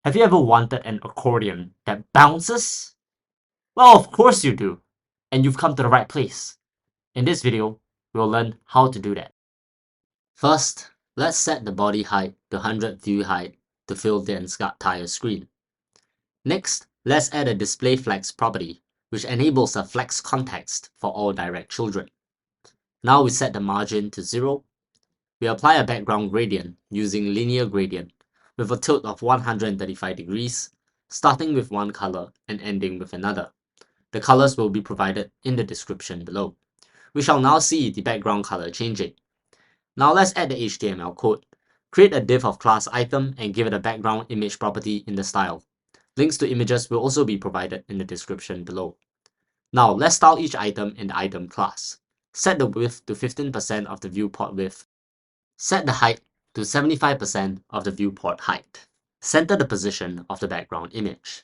Have you ever wanted an accordion that bounces? Well, of course you do, and you've come to the right place. In this video, we'll learn how to do that. First, let's set the body height to 100 view height to fill the entire screen. Next, let's add a display flex property, which enables a flex context for all direct children. Now we set the margin to 0. We apply a background gradient using linear gradient with a tilt of 135 degrees, starting with one color and ending with another. The colors will be provided in the description below. We shall now see the background color changing. Now let's add the HTML code. Create a div of class item and give it a background image property in the style. Links to images will also be provided in the description below. Now let's style each item in the item class. Set the width to 15% of the viewport width. Set the height to 75% of the viewport height. Center the position of the background image.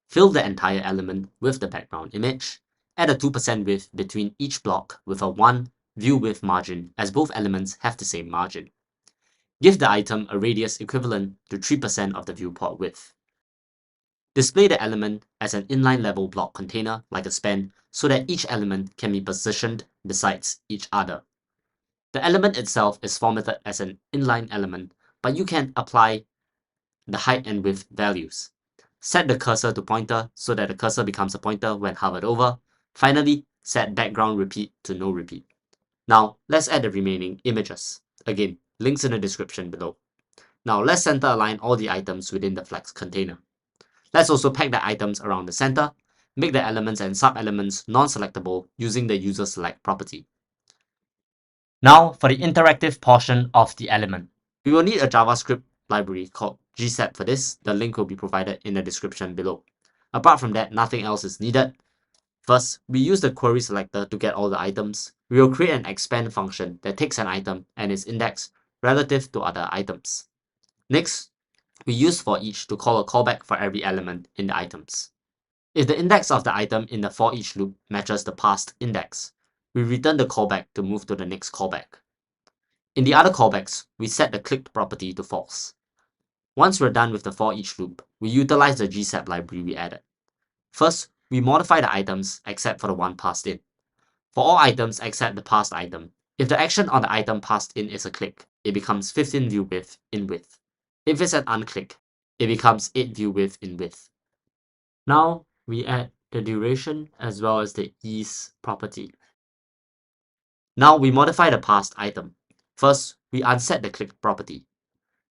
Fill the entire element with the background image. Add a 2% width between each block with a 1 view width margin as both elements have the same margin. Give the item a radius equivalent to 3% of the viewport width. Display the element as an inline level block container like a span so that each element can be positioned besides each other. The element itself is formatted as an inline element, but you can apply the height and width values. Set the cursor to pointer so that the cursor becomes a pointer when hovered over. Finally, set background repeat to no repeat. Now, let's add the remaining images. Again, links in the description below. Now, let's center align all the items within the flex container. Let's also pack the items around the center. Make the elements and sub-elements non-selectable using the user select property. Now, for the interactive portion of the element, we will need a JavaScript library called GSAP for this. The link will be provided in the description below. Apart from that, nothing else is needed. First, we use the query selector to get all the items. We will create an expand function that takes an item and its index relative to other items. Next, we use for each to call a callback for every element in the items. If the index of the item in the for each loop matches the past index, we return the callback to move to the next callback. In the other callbacks, we set the clicked property to false. Once we're done with the for each loop, we utilize the GSAP library we added. First, we modify the items except for the one passed in. For all items except the passed item, if the action on the item passed in is a click, it becomes 15 view width in width. If it's an unclick, it becomes 8 view width in width. Now, we add the duration as well as the ease property. Now we modify the passed item. First, we unset the clicked property.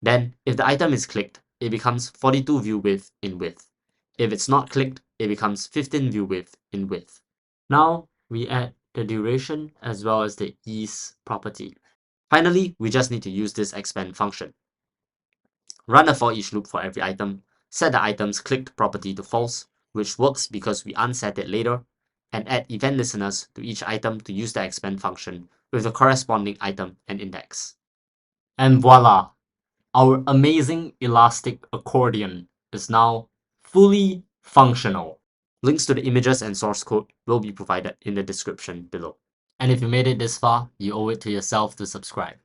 Then, if the item is clicked, it becomes 42 view width in width. If it's not clicked, it becomes 15 view width in width. Now, we add the duration as well as the ease property. Finally, we just need to use this expand function. Run a for each loop for every item, set the item's clicked property to false, which works because we unset it later, and add event listeners to each item to use the expand function with the corresponding item and index. And voila! Our amazing elastic accordion is now fully functional. Links to the images and source code will be provided in the description below. And if you made it this far, you owe it to yourself to subscribe.